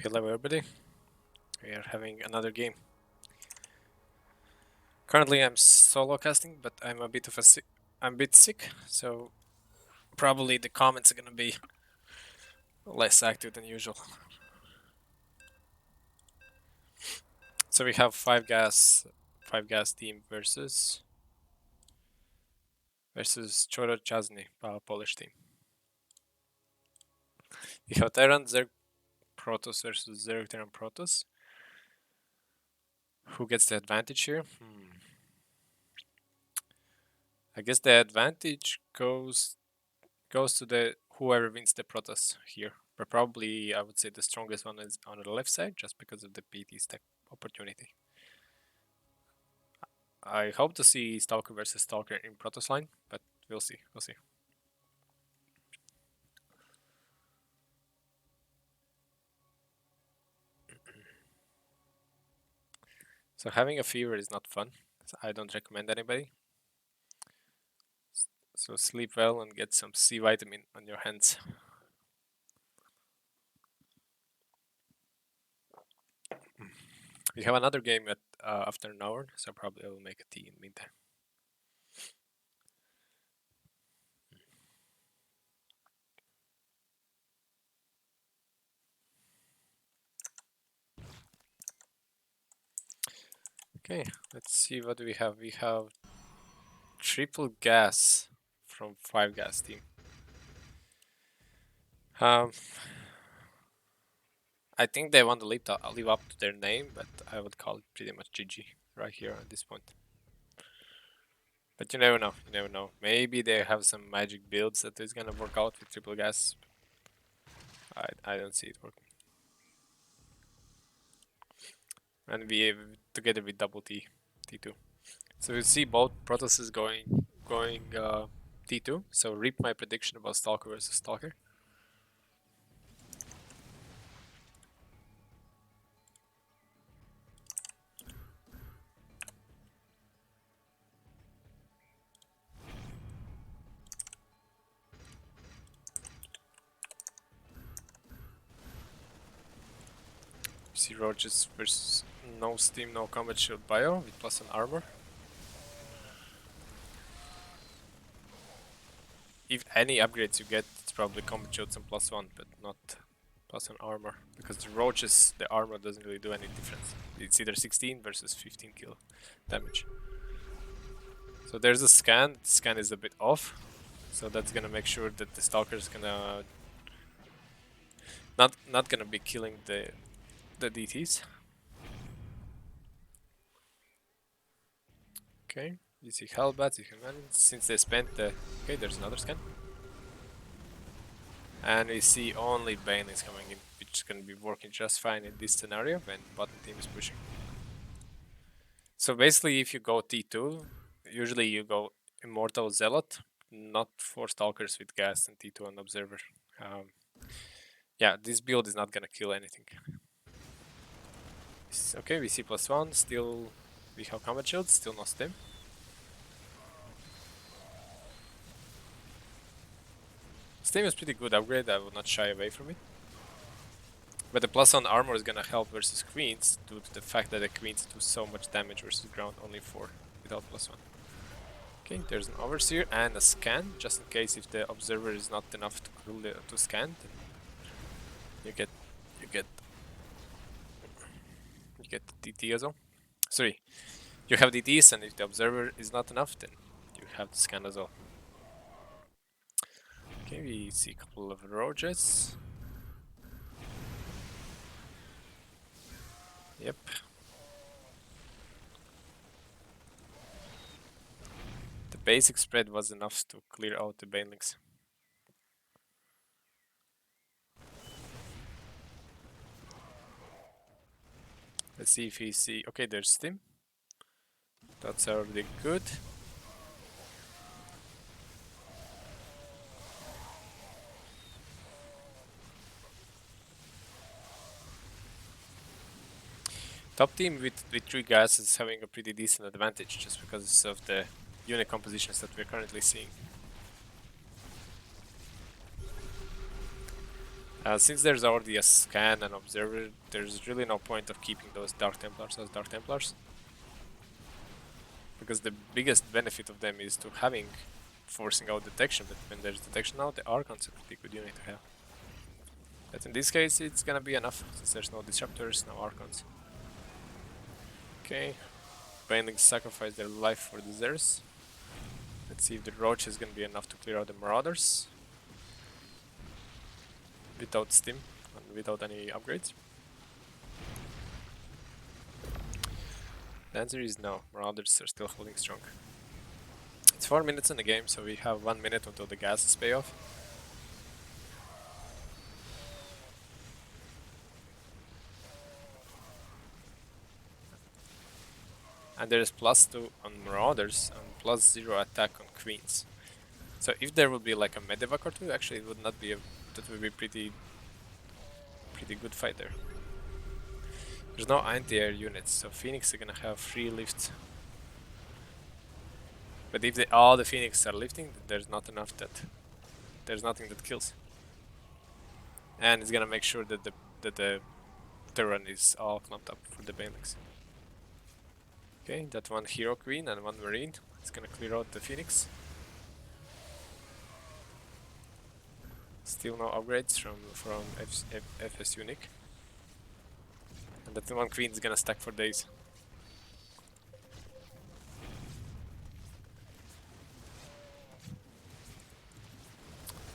Hello everybody, we are having another game. Currently I'm solo casting, but I'm a bit sick, so probably the comments are gonna be less active than usual. So we have five gas team versus CHOROSZCZANIE, Polish team. We have Terran Zerg Protoss versus Zerg Terran Protoss. Who gets the advantage here? I guess the advantage goes to the whoever wins the Protoss here. But probably I would say the strongest one is on the left side, just because of the PT stack opportunity. I hope to see Stalker versus Stalker in Protoss line, but we'll see. So having a fever is not fun. So I don't recommend anybody. So sleep well and get some C vitamin on your hands. We have another game at after an hour, so probably I will make a tea in the meantime. Okay, let's see what we have. We have triple gas from 5 gas team. I think they want to live up to their name, but I would call it pretty much GG right here at this point. But you never know. Maybe they have some magic builds that is gonna work out with triple gas. I don't see it working. And we have together with double T2. So we see both Protosses going T2. So reap my prediction about Stalker versus Stalker. See Roaches versus no steam, no combat shield bio with +1 armor. If any upgrades you get, it's probably combat shields and +1, but not +1 armor. Because the Roaches, the armor doesn't really do any difference. It's either 16 versus 15 kill damage. So there's a scan. The scan is a bit off. So that's gonna make sure that the Stalker's gonna not gonna be killing the DTs. Okay, you see Hellbats, you can imagine. Since they spent the... Okay, there's another scan. And we see only Banelings coming in, which is gonna be working just fine in this scenario when bottom team is pushing. So basically, if you go T2, usually you go Immortal Zealot, not for Stalkers with Gas and T2 on Observer. Yeah, this build is not gonna kill anything. Okay, we see +1, still we have combat shields, still no stim. Stim is pretty good upgrade, I would not shy away from it. But the +1 armor is gonna help versus Queens due to the fact that the Queens do so much damage versus ground, only 4 without +1. Okay, there's an Overseer and a scan, just in case if the Observer is not enough to scan, then you get DT as well. Sorry, you have DTs, and if the Observer is not enough, then you have the scan as well. Okay, we see a couple of Roaches. Yep. The basic spread was enough to clear out the Banelings. Let's see if we see... Okay, there's Stim. That's already good. Top team with 3 guys is having a pretty decent advantage just because of the unit compositions that we're currently seeing. Since there's already a scan and observer, there's really no point of keeping those Dark Templars as Dark Templars. Because the biggest benefit of them is to forcing out detection, but when there's detection now, the Archon's a pretty good unit to have. But in this case, it's gonna be enough, since there's no Disruptors, no Archons. Okay, Banelings sacrifice their life for the Zers. Let's see if the Roach is gonna be enough to clear out the Marauders. Without Stim, and without any upgrades. The answer is no, Marauders are still holding strong. It's 4 minutes in the game, so we have 1 minute until the gases pay off. And there is +2 on Marauders and +0 attack on Queens. So if there would be like a Medevac or two, actually it would not be that would be pretty good fight there. There's no anti-air units, so Phoenix are gonna have free lift. But if all the Phoenix are lifting, there's not enough there's nothing that kills. And it's gonna make sure that the Terran is all clumped up for the Banelings. Okay, that one Hero Queen and one Marine. It's gonna clear out the Phoenix. Still no upgrades from FS Unique. And that one Queen is gonna stack for days.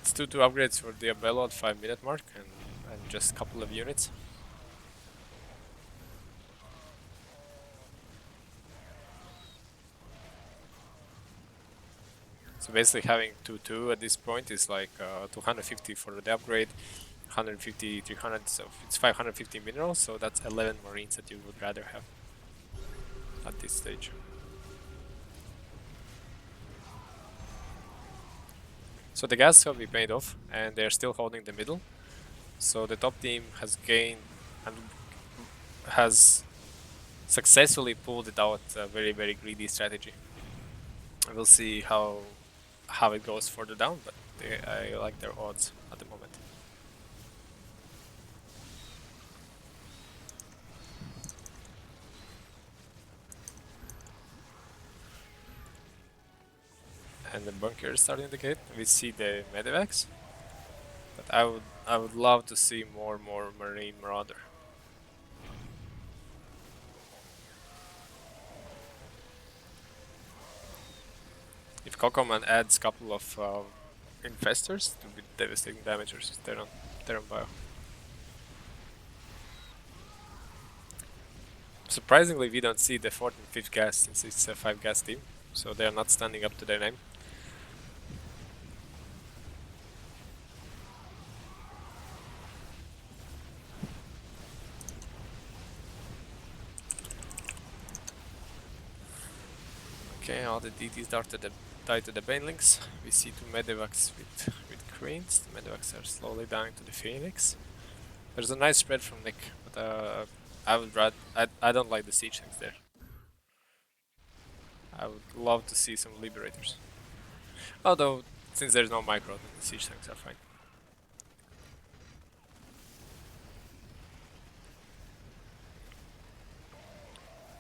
It's 2 upgrades for Diabello at 5-minute mark and just a couple of units. So basically having 2-2 at this point is like 250 for the upgrade, 150, 300, so it's 550 minerals, so that's 11 Marines that you would rather have at this stage. So the gas will be paid off, and they're still holding the middle. So the top team has gained and has successfully pulled it out a very greedy strategy. We'll see how it goes further down, but I like their odds at the moment. And the bunker is starting to indicate. We see the medevacs, but I would love to see more Marine Marauder. If Kokoman adds a couple of infestors, to be devastating damage versus Terran Bio. Surprisingly, we don't see the 4th and 5th gas since it's a 5 gas team, so they are not standing up to their name. Okay, all the DTs died to the Banelings. We see 2 medevacs with cranes. The medevacs are slowly dying to the Phoenix. There's a nice spread from Nick, but I would rather I don't like the siege tanks there. I would love to see some liberators. Although, since there's no micro, then the siege tanks are fine.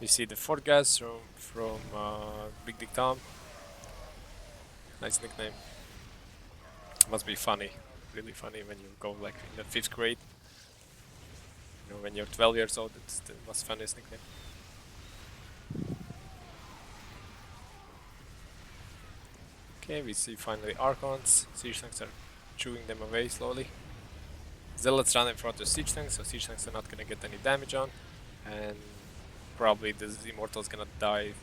You see the 4th gas from Big Dick Tom. Nice nickname. Must be funny, really funny when you go like in the 5th grade. You know, when you're 12 years old, it's the most funniest nickname. Okay, we see finally Archons. Siege tanks are chewing them away slowly. Zealots run in front of siege tanks, so siege tanks are not gonna get any damage on. And probably the Immortal's gonna die.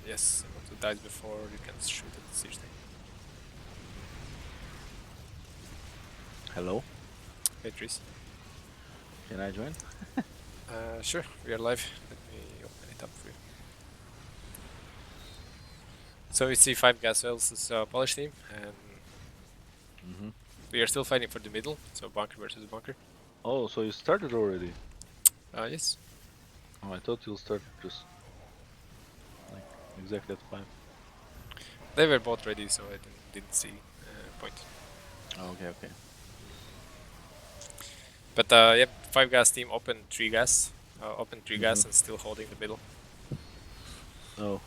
Yes, Immortal dies before you can shoot at the siege tank. Hello? Hey Tris. Can I join? Sure, we are live. Let me open it up for you. So we see 5 gas wells as a Polish team, and we are still fighting for the middle, so bunker versus bunker. Oh, so you started already? Yes. Oh, I thought you'll start just like exactly at 5. They were both ready, so I didn't see point. Oh, okay. But yep, 5 gas team open 3 gas. Open 3 gas and still holding the middle. Oh.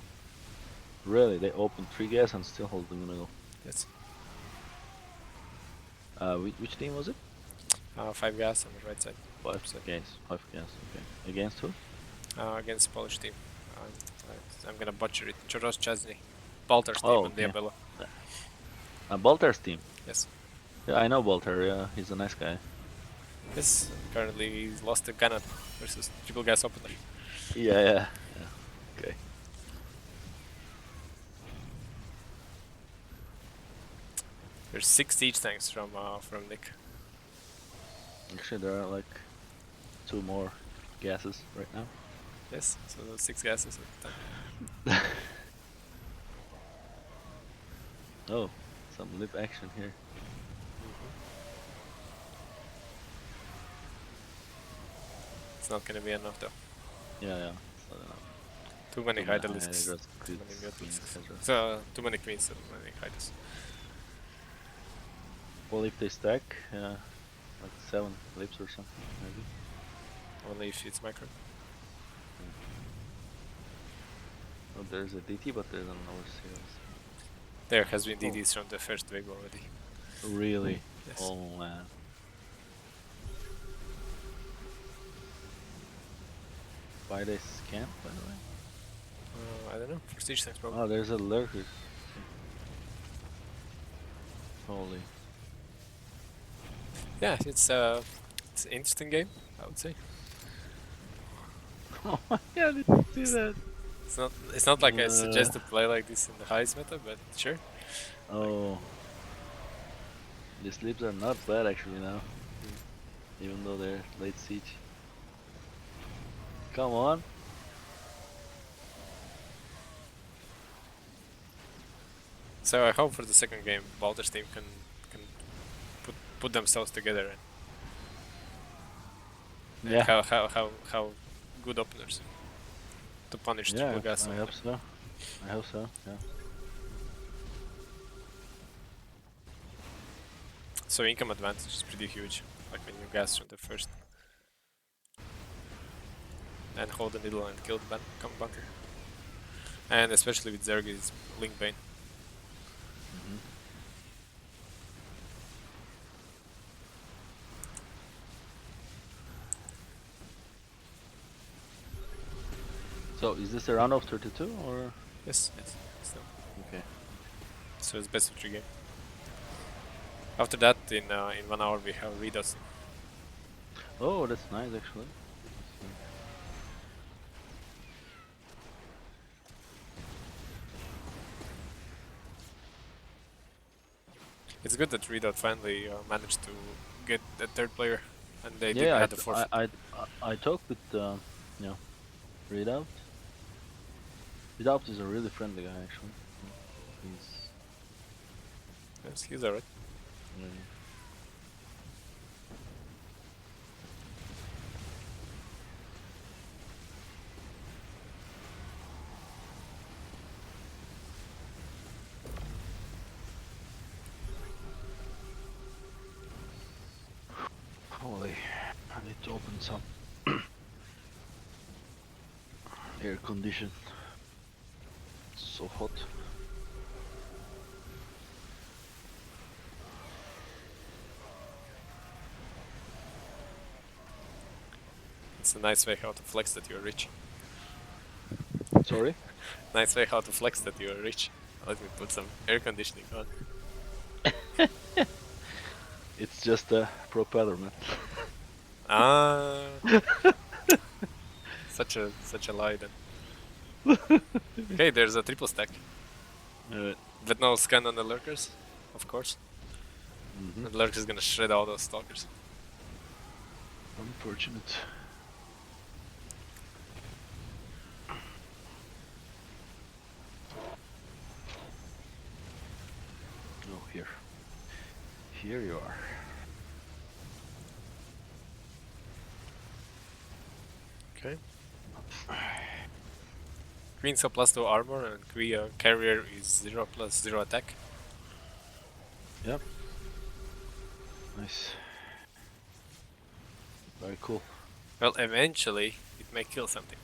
Really? They opened 3 gas and still hold in the middle. Yes. Which team was it? 5 gas on the right side. 5 So, gas. 5 gas. Okay. Against who? against Polish team. I'm gonna butcher it. CHOROSZCZANIE. Baltar's team Oh, on the okay. umbrella. Baltar's team. Yes. Yeah, I know Baltar. Yeah, he's a nice guy. Yes. Currently he's lost to Canada versus triple gas opener. Yeah. Okay. There's 6 siege tanks from Nick. Actually, there are like 2 more gases right now. Yes. So 6 gases at the time. Oh, some lip action here. It's not gonna be enough though. Yeah. It's not enough. Too many Too many Hydralisks. Hydras, Too many Queens, Mutalisks. etc. So too many Queens, too many Hydras. Well, if they stack, like 7 lips or something, maybe. Only if it's micro. Oh, there's a DT, but there's another series. There has been DDs from the first wave already. Really? Yes. Oh man. Why they scan, by the way? I don't know. For siege tanks probably. Oh, there's a lurker. Holy. Yeah, it's an interesting game, I would say. Oh my god, did you see that? It's not like I suggest to play like this in the highest meta, but sure. Oh. These lips are not bad actually now. Even though they're late siege. Come on. So I hope for the second game, Baltar's team can put themselves together and Yeah. how good openers to punish Yeah, triple gas. I hope so. I hope so, yeah. So income advantage is pretty huge, like when you gas from the first. And hold the middle and kill the bunker. And especially with Zerg's Link Bane. So is this a round of 32 or? Yes, so. Okay. So it's best of 3 game. After that, in 1 hour we have readouts. Oh, that's nice actually. It's good that Readout finally managed to get the 3rd player, and they didn't Yeah, have the 4th. I talked with Readout. Readout is a really friendly guy actually. He's alright. Holy, I need to open some air condition. It's so hot. It's a nice way how to flex that you're rich. Sorry? Nice way how to flex that you're rich. Let me put some air conditioning on. It's just a propeller, man. Ah, such a lie then. Okay, there's a triple stack. But no scan on the lurkers, of course. The lurker is gonna shred all those stalkers. Unfortunate. Oh, here. Here you are. Okay. Queen's a +2 armor and carrier is 0+0 attack. Yep. Nice. Very cool. Well, eventually it may kill something.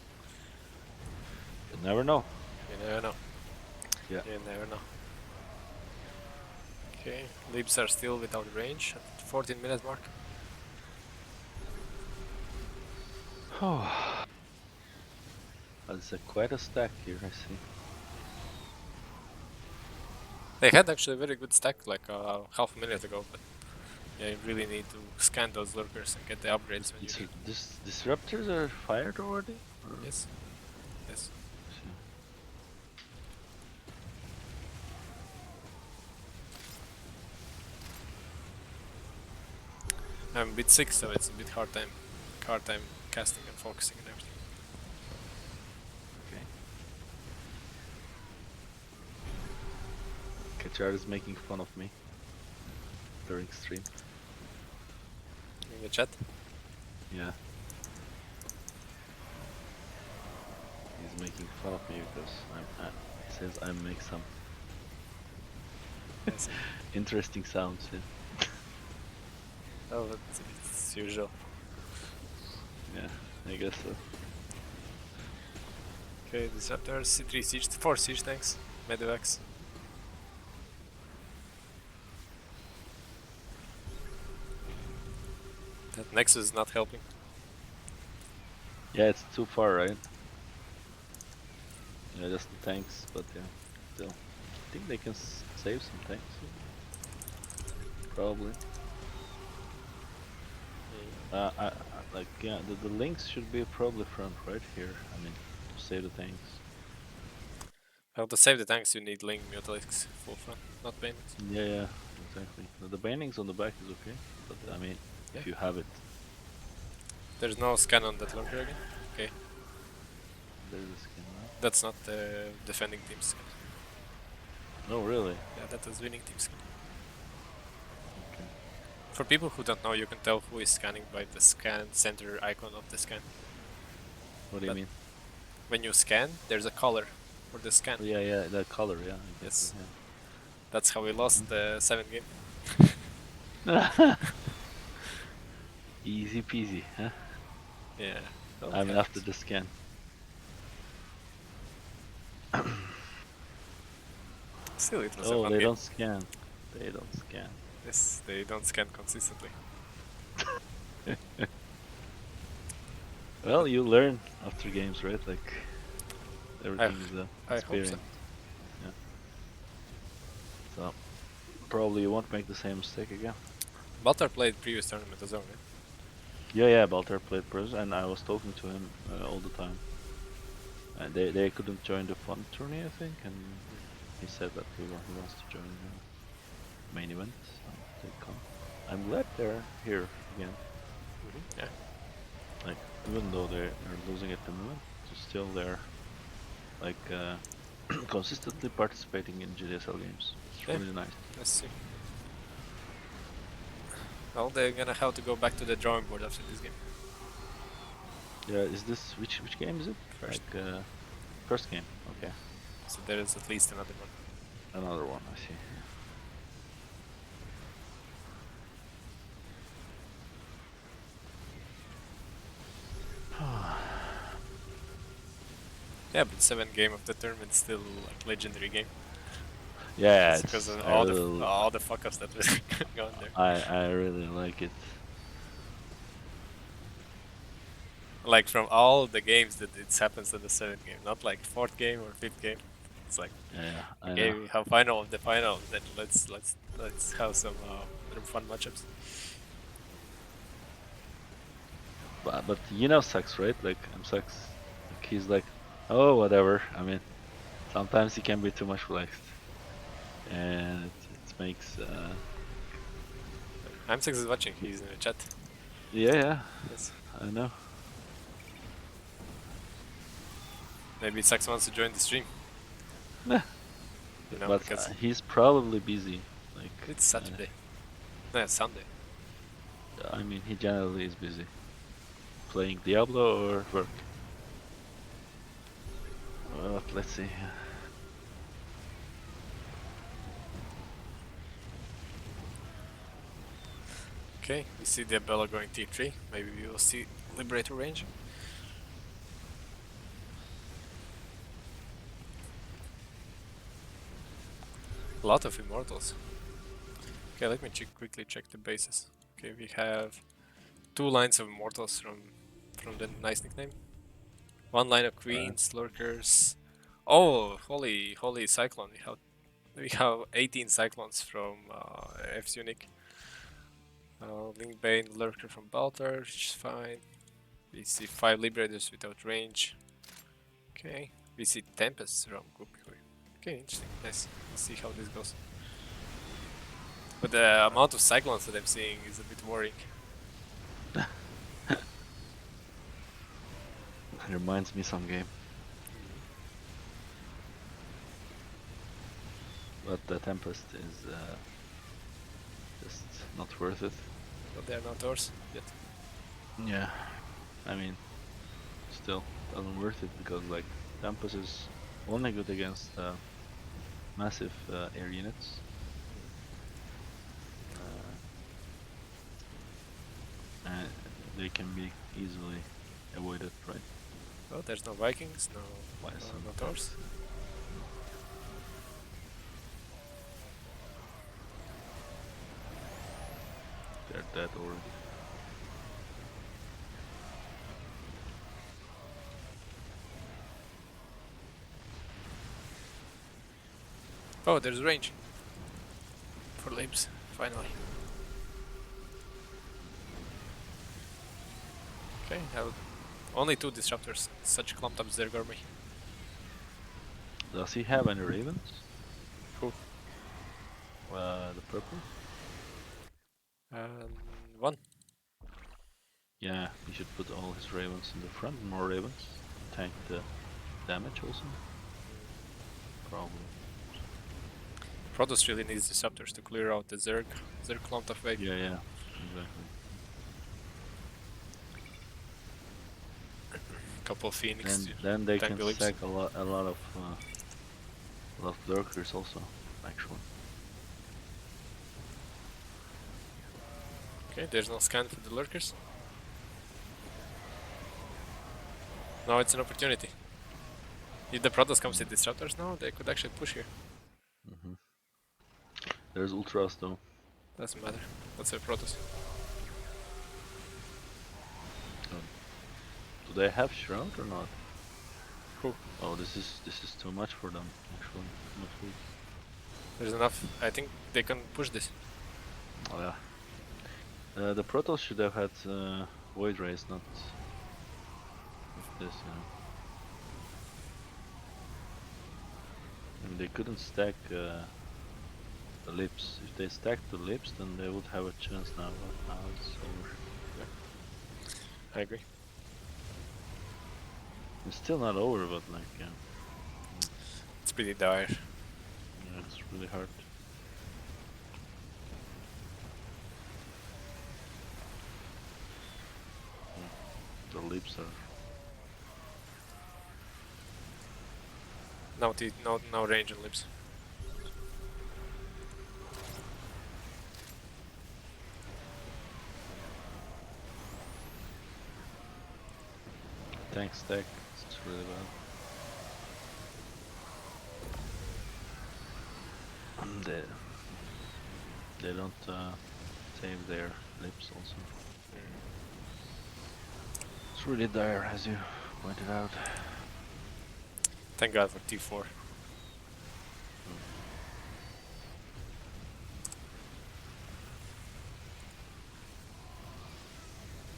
You never know. You never know. Yeah. You never know. Okay, leaps are still without range at 14 minute mark. Oh, that's quite a stack here, I see. They had actually a very good stack like half a minute ago, but yeah, you really need to scan those lurkers and get the upgrades when you need. Disruptors are fired already? Or? Yes. Yes. See. I'm a bit sick, so it's a bit hard time casting and focusing and everything. Okay. Kachar is making fun of me during stream. In the chat. Yeah. He's making fun of me because he says I make some Yes. interesting sounds. Yeah. Oh, it's usual. Yeah, I guess so. Okay, disruptors, C3 siege, 4 siege tanks, medevacs. That Nexus is not helping. Yeah, it's too far, right? Yeah, just the tanks, but yeah, still. I think they can save some tanks. Probably. Like, yeah, the links should be probably front right here. I mean, to save the tanks. Well, to save the tanks, you need Ling Mutalix full front, not Banelings. Yeah, exactly. The bannings on the back is okay, but I mean, if you have it, There's no scan on that lurker again. Okay, there's a skin now. that's not the defending team's scan. No, really? Yeah, that was winning team's scan. Okay. For people who don't know, you can tell who is scanning by the scan center icon of the scan. What do you mean? When you scan, there's a color for the scan. Oh, yeah, the color, yeah. Yes. Yeah. That's how we lost the 7th game. Easy peasy, huh? Yeah. I mean, after the scan. Still, it was a Oh, fun they game. don't scan. They don't scan. Yes, they don't scan consistently. Well, you learn after games, right? Like, everything is a I hope experience. so. Yeah. So, probably you won't make the same mistake again. Baltar played previous tournament as well, right? Yeah, Baltar played pros, and I was talking to him all the time. And they couldn't join the fun tourney, I think, and he said that he wants to join the main event. So they come. I'm glad they're here again. Yeah. Like, even though they're losing at the moment, still they're like consistently participating in GDSL games. It's really nice. Let's see. Well, they're gonna have to go back to the drawing board after this game. Yeah, is this which game is it? First. Like first game. Okay. So there is at least another one. Another one, I see. Yeah, but 7th game of the tournament is still like legendary game. Yeah, it's because of all the fuck ups that was going on there. I really like it. Like from all the games that it happens in the 7th game, not like 4th game or 5th game. It's like Yeah, we have final of the final. Then let's have some fun matchups. But you know sucks, right? Like sucks. Like, he's like, oh whatever. I mean, sometimes he can be too much relaxed, and it makes. I'm6 is watching. He's in the chat. Yeah. Yes. I know. Maybe Sax wants to join the stream. Nah. You know, But because he's probably busy. Like it's Saturday. No, it's Sunday. I mean, he generally is busy. Playing Diablo or work. Well, let's see. Okay, we see the Bella going T3. Maybe we will see Liberator range. A lot of Immortals. Okay, let me quickly check the bases. Okay, we have 2 lines of Immortals from the nice nickname. 1 line of Queens, Lurkers. Oh, holy Cyclone! We have 18 Cyclones from F's Unique. Link Bane, Lurker from Baltar, which is fine. We see 5 Liberators without range. Okay. We see Tempests from Gupikoi. Okay, interesting. Nice. Let's see how this goes. But the amount of Cyclones that I'm seeing is a bit worrying. It reminds me some game. But the Tempest is just not worth it. But they're not ours yet. Yeah, I mean, still doesn't worth it because like Tempest is only good against massive air units. And they can be easily avoided, right? Well, there's no Vikings, no, Bison. not ours. They're dead already. Oh, there's range. For Libs, finally. Okay, only 2 disruptors. Such clumped up Zerg army. Does he have any ravens? Who? The purple? 1. Yeah, he should put all his ravens in the front, more ravens. Tank the damage also. Probably. Protoss really needs disruptors to clear out the Zerg clumped up wave. Yeah, yeah, exactly. Couple of Phoenix. And then they tank can the Libs. stack a lot of lurkers also, actually. Okay, there's no scan for the Lurkers. Now it's an opportunity. If the Protoss comes with disruptors now, they could actually push here. There's ultras though. Doesn't matter. Let's have Protoss. Do they have shroud or not? Who? Oh, this is too much for them actually. Not good. There's enough. I think they can push this. Oh yeah. The Protoss should have had Void Rays, not this, you know. I mean, they couldn't stack the lips. If they stacked the lips, then they would have a chance now, but now it's over. I agree. It's still not over, but like, yeah, It's pretty dire. yeah, it's really hard. The lips are... No range on Libs. Tank stack, it's really bad. They don't save their lips also. It's really dire, as you pointed out. Thank God for T4.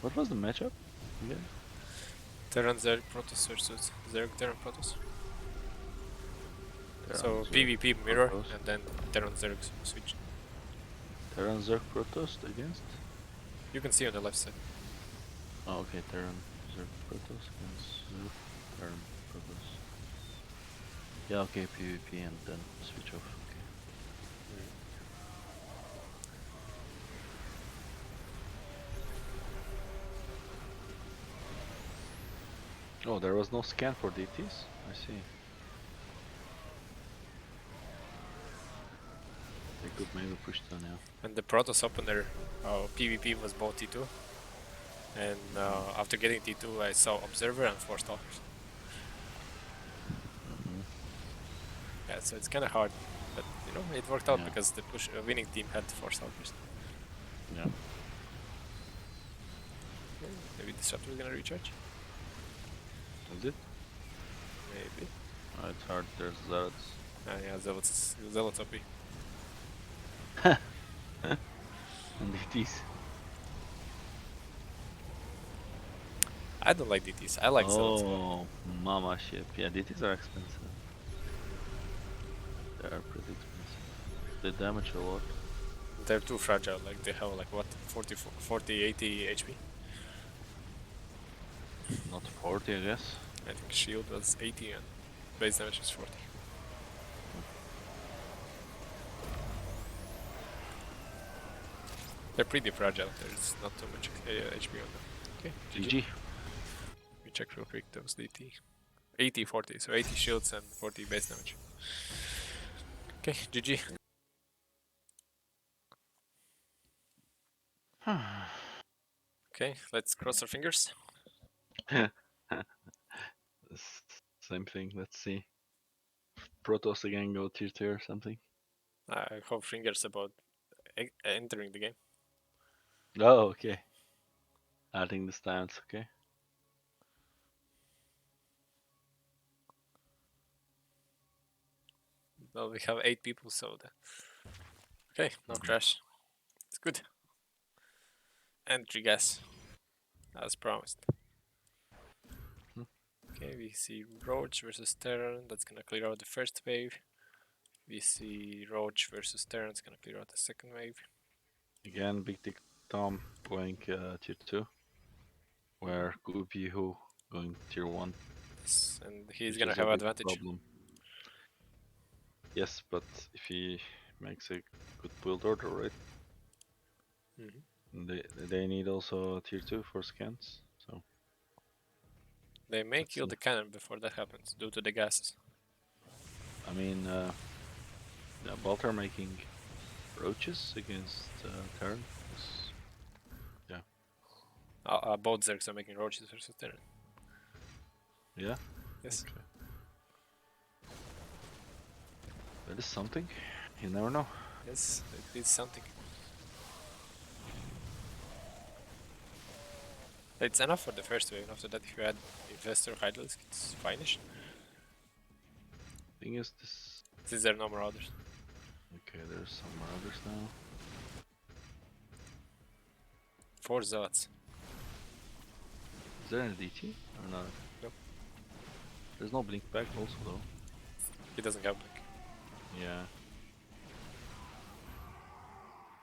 What was the matchup again? Terran Zerg Protoss versus Zerg Terran Protoss. So Terran Zerg PvP mirror Protoss. and then Terran Zerg switch. Terran Zerg Protoss against? You can see on the left side. Oh, okay, Terran Zerg Protoss against Zerg Terran Protoss. Yeah, okay, PvP and then switch off. Okay. Oh, there was no scan for DTs? I see. They could maybe push down, yeah. And the Protoss opener PvP was both T2. And after getting T2, I saw Observer and 4 Stalkers. Yeah, so it's kind of hard. But, you know, it worked out Yeah. because the winning team had 4 Stalkers. Yeah. Okay, maybe Disruptor is gonna recharge? Is it? Maybe. It's hard, there's Zards. Yeah, Zealots OP. And DTs. I don't like DTs, I like Zealots. Oh, mama ship. Yeah, DTs are expensive. They are pretty expensive. They damage a lot. They're too fragile, like they have like what, 40, 80 HP? Not 40, I guess. I think shield was 80 and base damage was 40. They're pretty fragile, there's not too much HP on them. Okay, GG. We check real quick those DT. 80, 40, so 80 shields and 40 base damage. Okay, GG. Okay, let's cross our fingers. Same thing, let's see. Protoss again go tier 2 or something. I hope fingers about entering the game. Oh, okay. Adding the stats, okay. Well, we have 8 people, so okay, no crash. It's good. And 3 gas, as promised. Okay, we see Roach versus Terran, that's gonna clear out the first wave. We see Roach versus Terran, it's gonna clear out the second wave. Again, Big Dick Tom going tier 2. Where Goopy Who going tier 1. Yes, and he's which gonna is a have big advantage. problem. Yes, but if he makes a good build order, right? They need also tier 2 for scans, so They may let's kill see. the cannon before that happens, due to the gases. I mean, yeah, Baltar making roaches against Terran is, yeah. Both Zergs are making Roaches versus Terran. Yeah? Yes. Okay. That is something. You never know. Yes, it is something. It's enough for the first wave, and after that if you add Investor Hydralisk, it's finish. Thing is, this. Since there are no more others. Okay, there's some more others now. 4 Zealots. Is there any DT or not? Nope. There's no blink back also though. He doesn't have Blink. Yeah.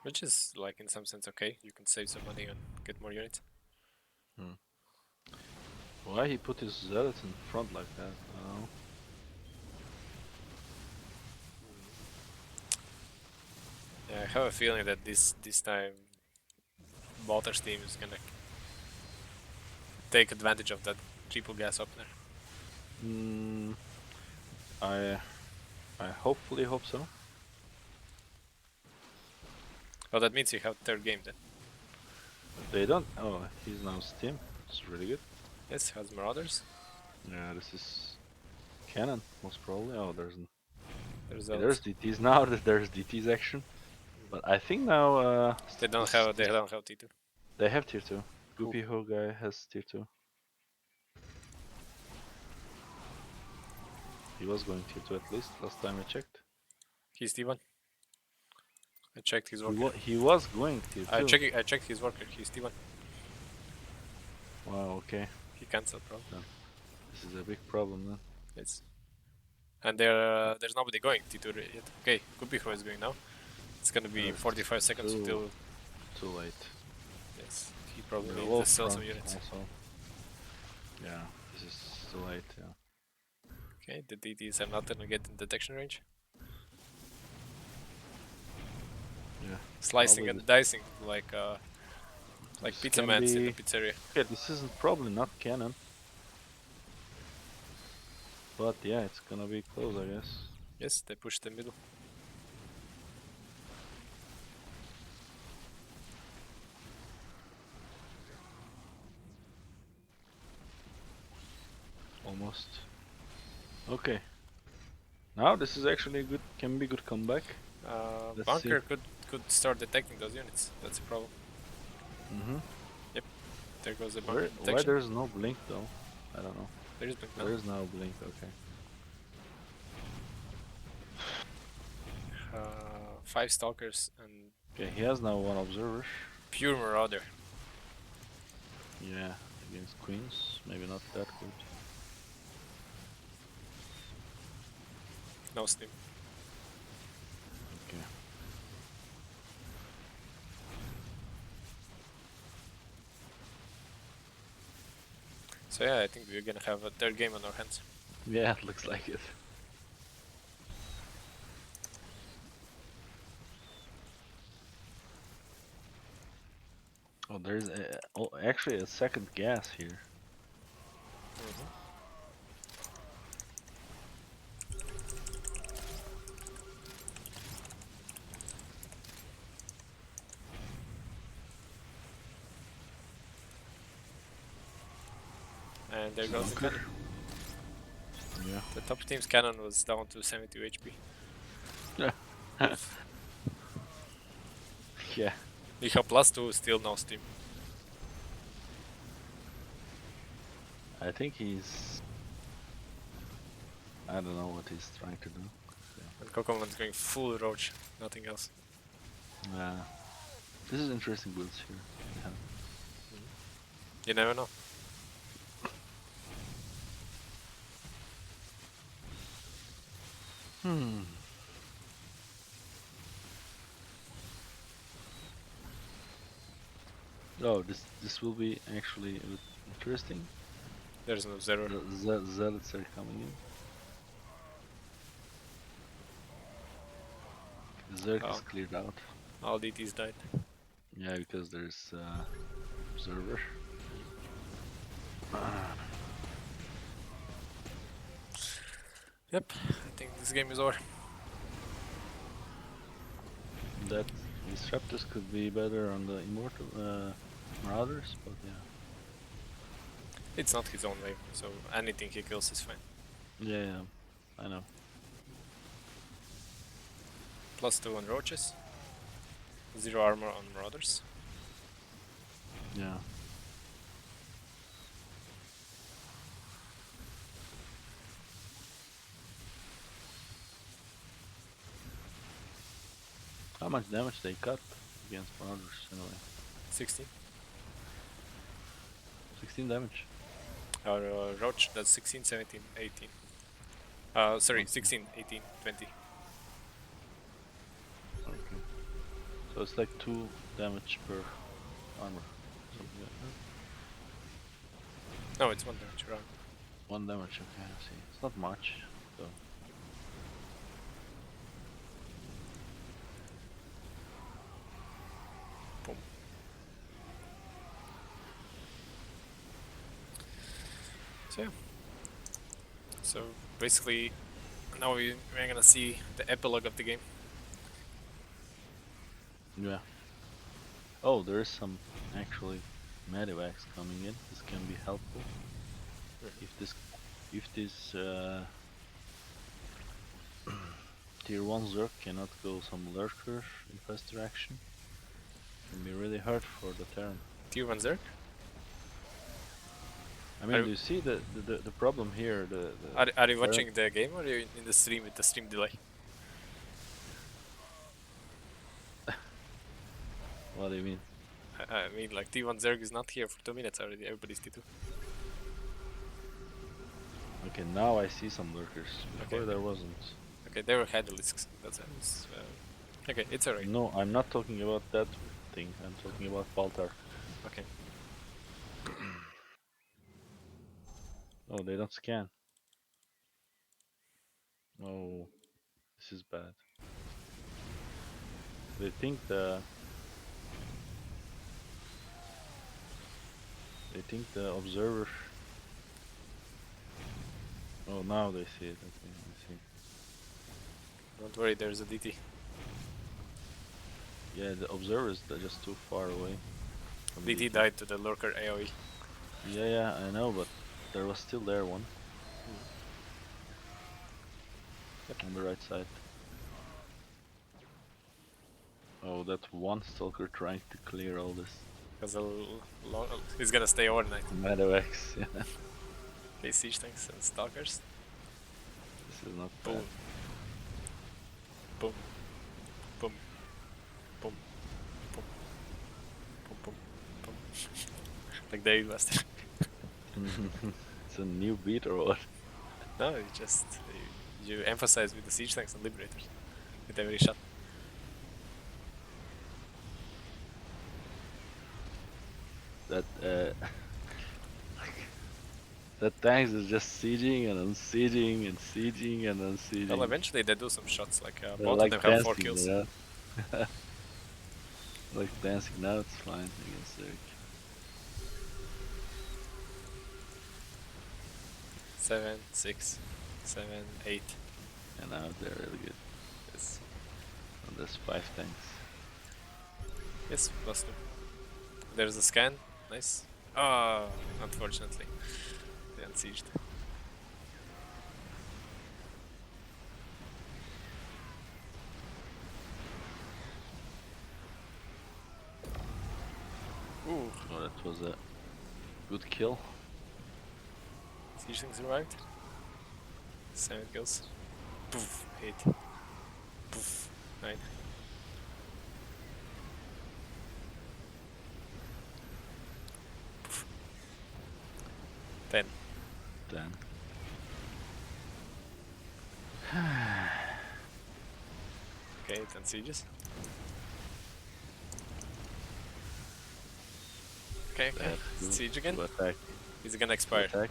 Which is, like, in some sense okay. You can save some money and get more units. Why he put his zealots in front like that? I don't know. Yeah, I have a feeling that this time Baltar's team is gonna take advantage of that triple gas opener. I hopefully hope so. Well, that means you have third game then. They don't. Oh, he's now Steam. It's really good. Yes, has Marauders. Yeah, this is Cannon most probably. Oh, there's There's DTs now. There's DTs action. But I think now they don't have T2. They have tier 2. Goopy Ho guy has tier 2. He was going tier 2 at least last time I checked. He's T1. I checked his worker. He was going tier 2. I checked his worker. He's T1. Wow, okay. He cancelled, bro. This is a big problem then. Yes. And there's nobody going T2 yet. Okay, Goopy Ho is going now. It's gonna be 45 seconds until. Too late. Yes, he probably They're needs to sell some units. Also. Yeah, this is too late. Yeah. Okay, the DTs are not gonna get in detection range. Yeah. Slicing and dicing like pizza mans in the pizzeria. Okay, this isn't probably not cannon. But yeah, it's gonna be close, I guess. Yes, they push the middle. almost. Okay. Now this is actually a good, can be good comeback. Let's Bunker see. could start detecting those units. That's a problem. Mm-hmm. There goes the bunker Why detection. there's no blink though? I don't know. There is blink now. There is no blink. Okay. 5 stalkers and Okay, he has now one observer. pure marauder. Yeah, against queens, maybe not that good. No steam. Okay. So yeah, I think we're gonna have a third game on our hands. Yeah, it looks like it. Oh, there's actually a second gas here. And there goes the Bunker. cannon. Yeah. The top team's cannon was down to 72 HP. Yeah. We have +2, still no steam. I think he's. I don't know what he's trying to do. And Kokoman's going full roach, nothing else. This is interesting builds here. Yeah. You never know. Oh, this will be actually a bit interesting. There's no zero. The zealots are coming in. Zerg is Oh. cleared out. All DTs died. Yeah, because there's observer. Yep, I think this game is over. That Disruptors could be better on the Immortal Marauders, but yeah. It's not his own wave, so anything he kills is fine. Yeah, I know. +2 on roaches. 0 armor on marauders. Yeah. How much damage they cut against Marauders anyway? 16. 16 damage. Our roach does 16, 17, 18. Sorry, 16, 18, 20. Okay. So it's like 2 damage per armor. Something like that. No, it's 1 damage around. 1 damage, okay, I see. It's not much, so. Boom. So yeah. So basically, now we're gonna see the epilogue of the game. Yeah. Oh, there is some actually medivacs coming in. This can be helpful. If this tier 1 Zerg cannot go some lurker infestor action, it can be really hard for the Terran. Tier 1 Zerg? I mean, do you see the problem here? Are you watching the game or are you in the stream with the stream delay? What do you mean? I mean, like T1 Zerg is not here for 2 minutes already. Everybody's T2. Okay, now I see some lurkers. Before Okay. there wasn't. Okay, they were Hydralisks. That's it. Okay, it's alright. No, I'm not talking about that thing. I'm talking about Baltar. Okay. Oh, they don't scan. Oh, this is bad. They think the observer. Oh, now they see it. Okay, I see. Don't worry, there's a DT. Yeah, the observers are just too far away. DT died to the lurker AoE. Yeah, I know, but there was still there one. On the right side. Oh, that one stalker trying to clear all this. Because he's gonna stay overnight. Medevacs, yeah. Okay, siege tanks and stalkers. This is not Boom. bad. Boom. Boom. Boom. Boom. Boom. Boom. Boom. Like David Wester. It's a new beat or what? No, you just you emphasize with the siege tanks and liberators with every shot. That that tanks is just sieging and unsieging and sieging and unsieging. Well, eventually they do some shots. Like They're both like of them have 4 dancing, kills. you know? Like dancing now, it's fine against Eric. 7, 6, 7, 8. And now they're really good. Yes. And there's 5 tanks. Yes, +2. There's a scan. Nice. Oh, unfortunately. They unsieged. Ooh, Oh, that was a good kill. siege thing survived. 7 kills. Poof, 8. Poof, 9. Poof. 10. 10. Okay, 10 sieges. Okay, okay. Siege again. To attack. Is it gonna expire? Attack.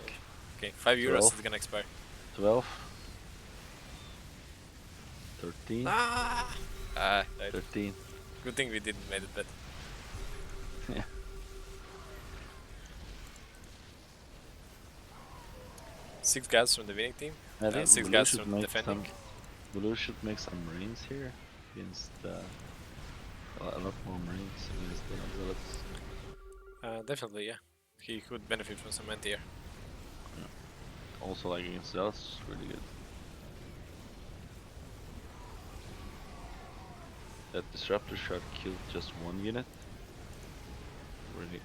Okay, 5 euros 12. is gonna expire. 12. 13. Ah! Ah, died. 13. Good thing we didn't made it bet. Yeah. Six guys from the winning team. I think 6 Blue guys should from the make defending. Blue should make some marines here against a lot more marines against the zealots. Definitely, yeah. He could benefit from some anti-air. Also, like against zealots, really good. That disruptor shot killed just 1 unit. Really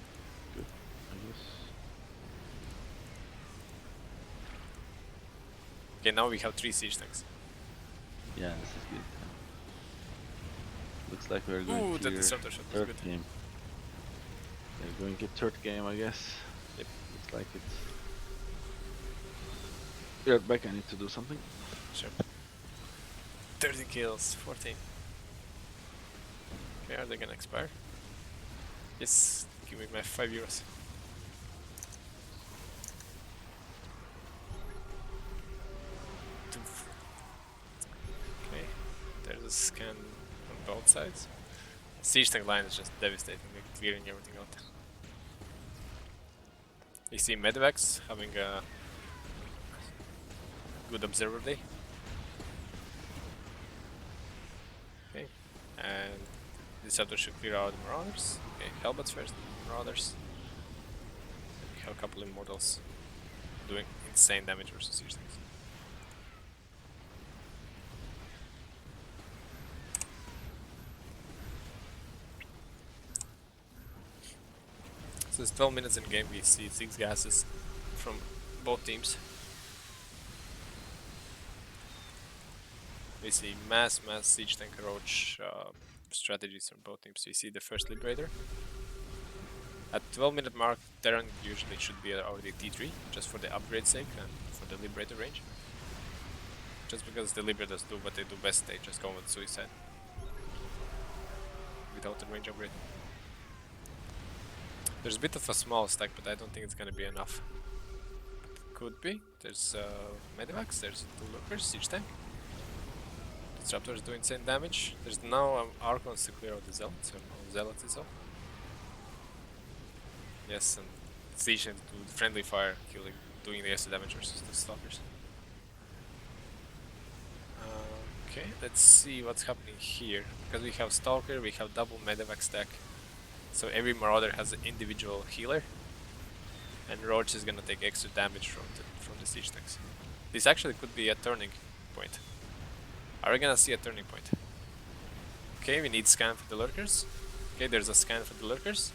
good, I guess. Okay, now we have 3 siege tanks. Yeah, this is good. Looks like we're going Ooh, to that your disruptor shot was third good. game. We're going to get third game, I guess. Yep. Looks like it. Be right back, I need to do something. Sure. 30 kills, 14. Okay, are they gonna expire? Yes, give me my 5 euros. Okay, there's a scan on both sides. Siege tank line is just devastating, like clearing everything out. You see Medevacs having a good observer day. Okay, and this other should clear out the Marauders. Okay, Hellbats first, Marauders. And we have a couple Immortals doing insane damage versus siege tanks. So it's 12 minutes in game, we see 6 gases from both teams. We see mass siege tank roach strategies from both teams. We see the first Liberator. At 12-minute mark, Terran usually should be already T3, just for the upgrade sake and for the Liberator range. Just because the Liberators do what they do best, they just go with Suicide. Without the range upgrade. There's a bit of a small stack, but I don't think it's gonna be enough. Could be. There's Medivacs, there's 2 Lurkers, Siege Tank. Disruptors do insane damage. There's now Archons to clear out the Zealots, so no Zealots is up. Yes, and Siege Tank do friendly fire, doing the extra damage versus the Stalkers. Okay, let's see what's happening here. Because we have Stalker, we have double Medevac stack. So every Marauder has an individual healer. and Roach is gonna take extra damage from the siege tanks. This actually could be a turning point. Are we gonna see a turning point? Okay, we need scan for the lurkers. Okay, there's a scan for the lurkers.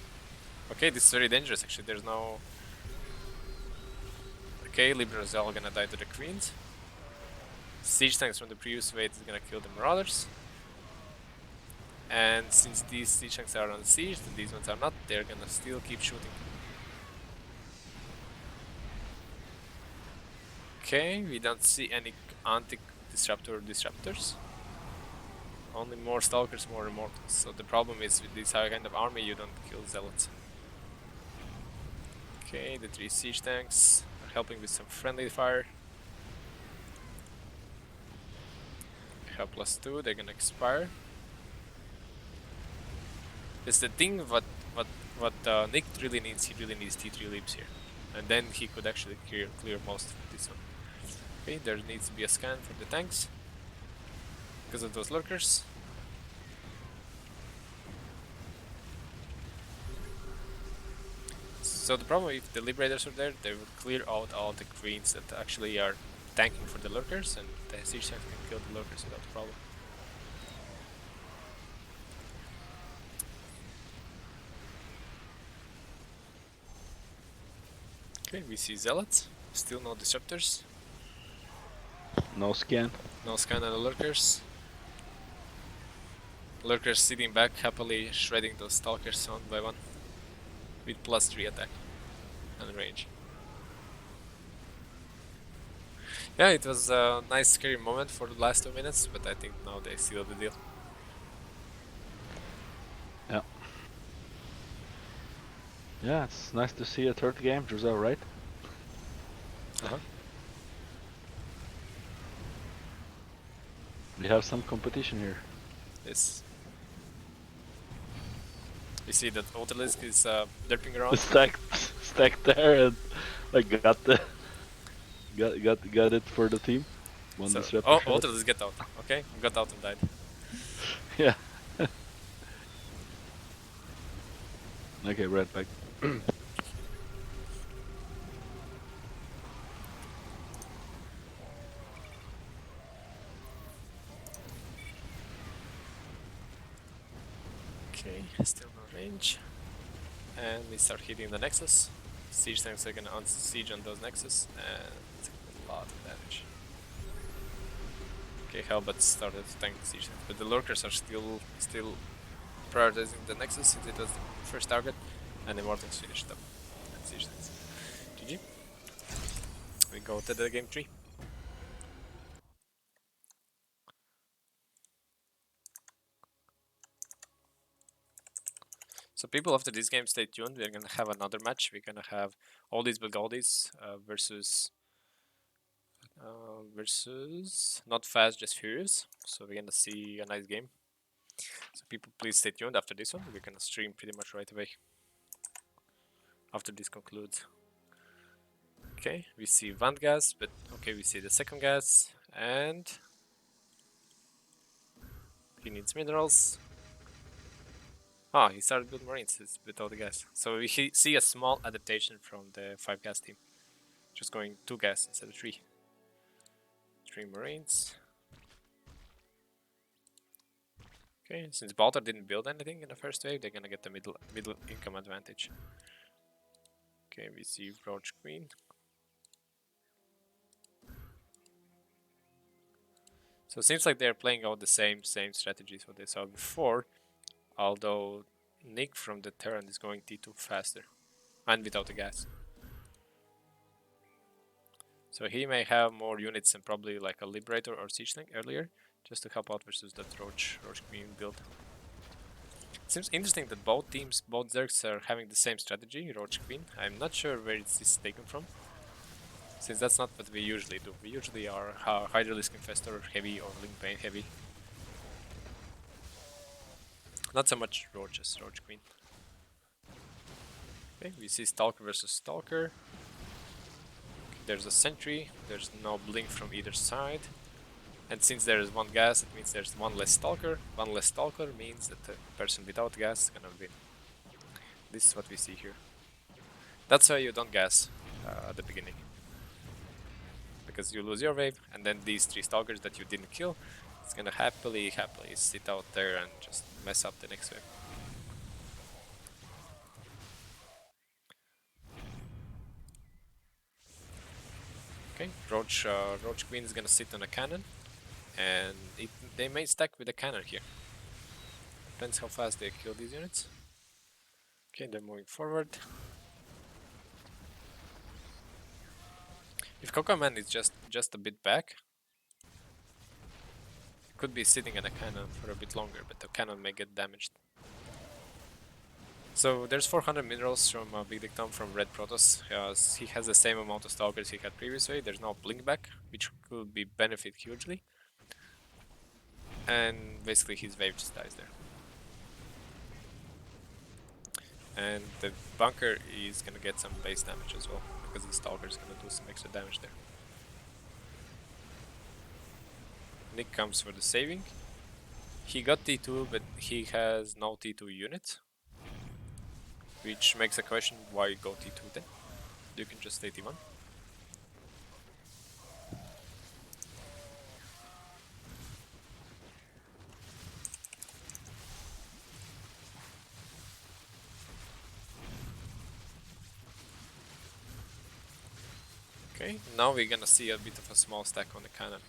Okay, this is very dangerous actually. There's no. Okay, Liberals are all gonna die to the queens. Siege tanks from the previous wave is gonna kill the marauders. And since these siege tanks are on siege and these ones are not, they're gonna still keep shooting. Okay, we don't see any anti-disruptors. Only more stalkers, more immortals. So the problem is with this kind of army, you don't kill zealots. Okay, the 3 siege tanks are helping with some friendly fire. They have +2, they're gonna expire. It's the thing what Nick really needs. He really needs T3 leaps here, and then he could actually clear most of this one. Okay, there needs to be a scan for the tanks because of those lurkers. So the problem, if the liberators are there, they will clear out all the queens that actually are tanking for the lurkers, and the siege tanks can kill the lurkers without problem. Okay, we see zealots, still no disruptors. No scan. No scan on the lurkers. Lurkers sitting back, happily shredding those stalkers one by one. With +3 attack and range. Yeah, it was a nice scary moment for the last 2 minutes, but I think now they seal the deal. Yeah. Yeah, it's nice to see a third game, Jurzal, right? We have some competition here. Yes. You see that Autolisk is derping around. Stacked there, and like got it for the team. One So, disruptor. oh, Autolisk get out. Okay, got out and died. Yeah. Okay, right back. Okay, still no range. And we start hitting the nexus. Siege tanks are gonna siege on those nexus and take a lot of damage. Okay, Hellbat started to tank the siege tanks, but the lurkers are still prioritizing the nexus since it was the first target, and the Immortals finished up. And siege tanks. GG. We go to the game 3. So people, after this game, stay tuned. We're gonna have another match. We're gonna have Oldies but Goldies versus Not Fast Just Furious. So we're gonna see a nice game. So people, please stay tuned after this one. We're gonna stream pretty much right away after this concludes. Okay, we see one gas, but okay, we see the second gas, and he needs minerals. Ah, he started with Marines without the gas. So we see a small adaptation from the 5 gas team. Just going 2 gas instead of 3. 3 Marines. Okay, since Baltar didn't build anything in the first wave, they're gonna get the middle income advantage. Okay, we see Roach Queen. So it seems like they're playing out the same strategies what they saw before, although Nick from the Terran is going T2 faster and without the gas. So he may have more units and probably like a Liberator or Siege Tank earlier, just to help out versus that Roach Queen build. It seems interesting that both teams, both Zergs are having the same strategy, Roach Queen. I'm not sure where it's this taken from, since that's not what we usually do. We usually are Hydralisk Infestor heavy or Link Bane heavy. Not so much Roach as Roach Queen. Okay, we see Stalker versus Stalker. There's a sentry, there's no blink from either side. And since there is 1 gas, it means there's 1 less stalker. 1 less stalker means that the person without gas is gonna win. This is what we see here. That's why you don't gas at the beginning. Because you lose your wave, and then these 3 stalkers that you didn't kill, it's gonna happily sit out there and just mess up the next wave. Okay, Roach Queen is gonna sit on a cannon, and they may stack with a cannon here. Depends how fast they kill these units. Okay, they're moving forward. If Kokoman is just a bit back, could be sitting in a cannon for a bit longer, but the cannon may get damaged. So there's 400 minerals from Big Dick Tom from Red Protoss. He has the same amount of stalkers he had previously. There's no blink back, which could be benefit hugely. And basically his wave just dies there. And the bunker is gonna get some base damage as well, because the stalker is gonna do some extra damage there. Nick comes for the saving. He got T2, but he has no T2 unit, which makes a question why go T2 then. You can just stay T1. Okay, now we're gonna see a bit of a small stack on the cannon.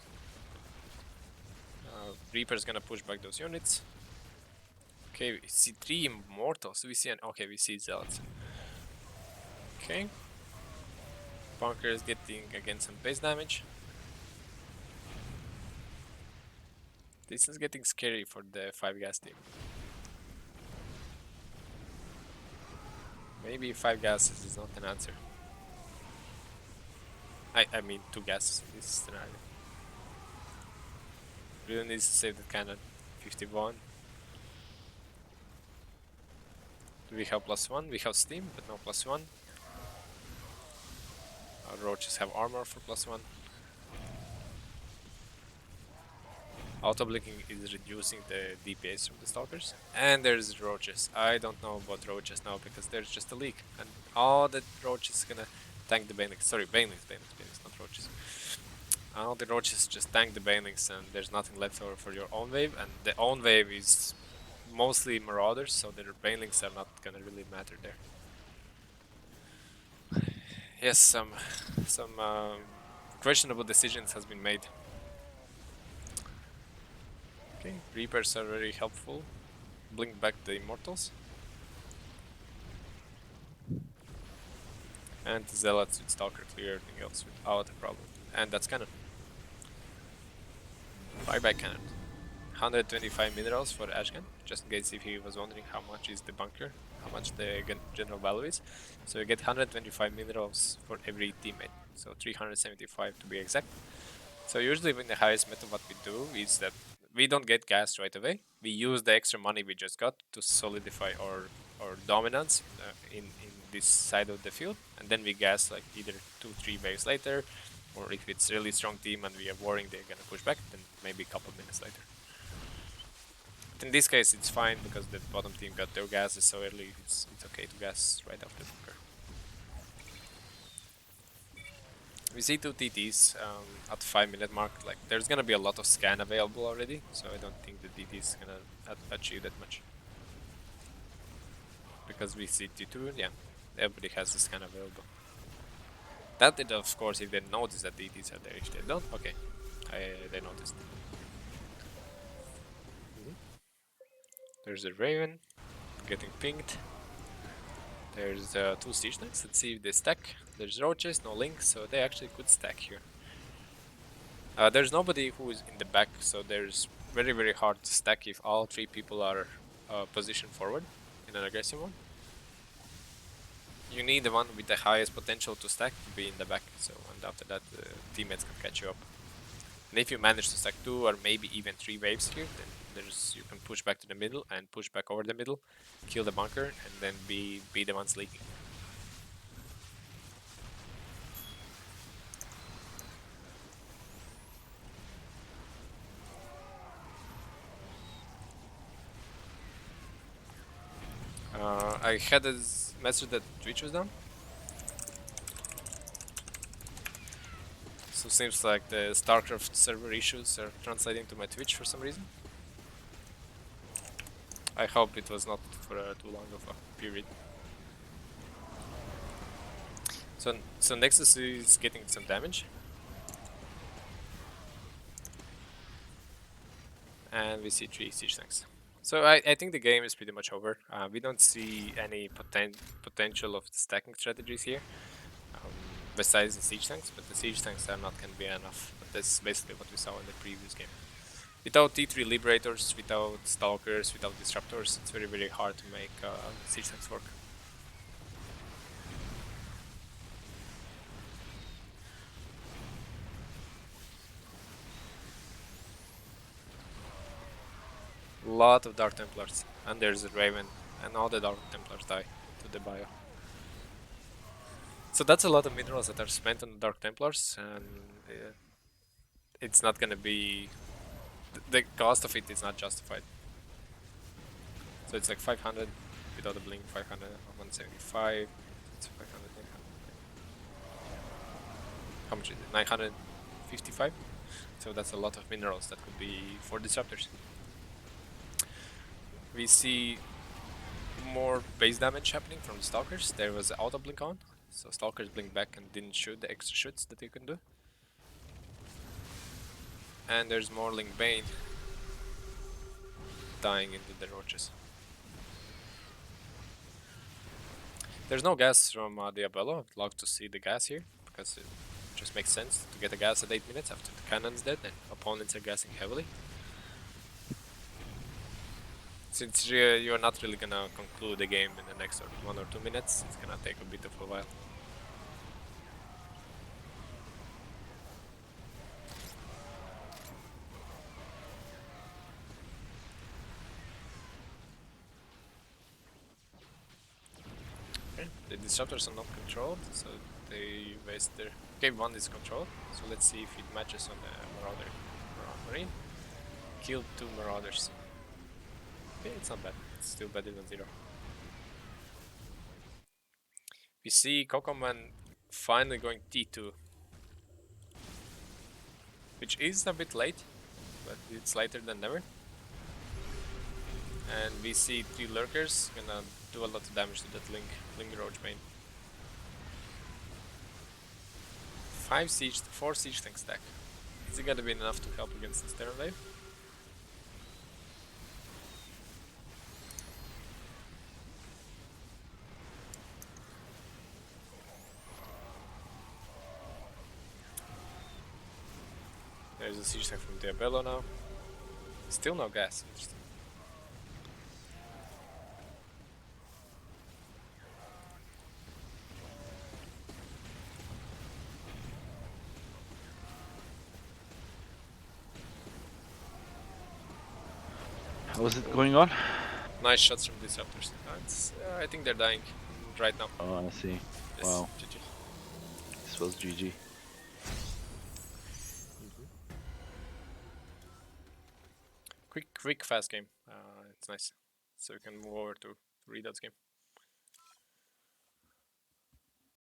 Reaper's gonna push back those units. Okay, we see 3 Immortals. Okay, we see Zealots. Okay. Bunker is getting again some base damage. This is getting scary for the 5 gas team. Maybe 5 gases is not an answer. I mean 2 gases in this scenario. Really needs to save the cannon. 51. Do we have +1? We have steam, but no +1. Our roaches have armor for +1. Auto blinking is reducing the DPS from the stalkers. And there's roaches. I don't know about roaches now because there's just a leak. And all the roaches is gonna tank the banelings. Sorry, banelings, not roaches. All the roaches just tank the banelings and there's nothing left over for your own wave. And the own wave is mostly marauders, so their banelings are not gonna really matter there. Yes, some questionable decisions has been made. Okay, Reapers are very helpful. Blink back the Immortals. And Zealots with Stalker clear everything else without a problem. And that's Cannon. Bye bye Cannon. 125 minerals for Ashgan, just in case if he was wondering how much is the bunker, how much the general value is. So you get 125 minerals for every teammate, so 375 to be exact. So usually when the highest meta what we do is that we don't get gas right away. We use the extra money we just got to solidify our dominance in this side of the field, and then we gas like either 2-3 waves later, or if it's really strong team and we are worrying they're gonna push back, then maybe a couple minutes later. But in this case it's fine because the bottom team got their gases so early, it's okay to gas right after bunker. We see 2 TTs at 5-minute mark. Like there's gonna be a lot of scan available already, so I don't think the TT is gonna achieve that much. Because we see T2, yeah, everybody has the scan available. That it, of course, if they notice that TTs are there. If they don't, okay, they noticed. There's a Raven getting pinged. There's 2 Siege Knights. Let's see if they stack. There's Roaches, no Link, so they actually could stack here. There's nobody who is in the back, so there's very hard to stack if all 3 people are positioned forward in an aggressive one. You need the one with the highest potential to stack to be in the back, so and after that teammates can catch you up. And if you manage to stack 2 or maybe even 3 waves here, then you can push back to the middle and push back over the middle, kill the bunker, and then be the ones leaking. I had a message that Twitch was down. So seems like the StarCraft server issues are translating to my Twitch for some reason. I hope it was not for too long of a period. So Nexus is getting some damage. And we see 3 siege tanks. So I think the game is pretty much over. We don't see any potential of stacking strategies here, besides the siege tanks, but the siege tanks are not going to be enough. But that's basically what we saw in the previous game. Without T3 Liberators, without Stalkers, without Disruptors, it's very, very hard to make siege tanks work. Lot of Dark Templars, and there's a Raven, and all the Dark Templars die to the bio. So that's a lot of minerals that are spent on the Dark Templars, and it's not gonna be... The cost of it is not justified. So it's like 500 without a blink, 500, 175, it's 500, 900. How much is it? 955? So that's a lot of minerals that could be for disruptors. We see more base damage happening from the Stalkers. There was auto blink on, so Stalkers blinked back and didn't shoot the extra shoots that you can do. And there's more Link Bane dying into the roaches. There's no gas from Diabello. I'd love to see the gas here, because it just makes sense to get the gas at 8 minutes after the cannon's dead and opponents are gassing heavily. Since you're not really gonna conclude the game in the next 1 or 2 minutes, it's gonna take a bit of a while. Okay. The disruptors are not controlled, so they waste their... Okay, one is controlled, so let's see if it matches on the Marauder. Marine. Killed 2 Marauders. Okay, it's not bad. It's still better than 0. We see Kokoman finally going T2. Which is a bit late, but it's later than never. And we see 3 lurkers gonna do a lot of damage to that Link Roach main. 4 siege tank stack. Is it gonna be enough to help against this Terran wave? There's a siege tank from Diabello now. Still no gas. Interesting. How's it going on? Nice shots from disruptors. I think they're dying right now. Oh, I see. Yes, Wow. GG. This was GG. Quick, fast game. It's nice. So we can move over to Readout's game.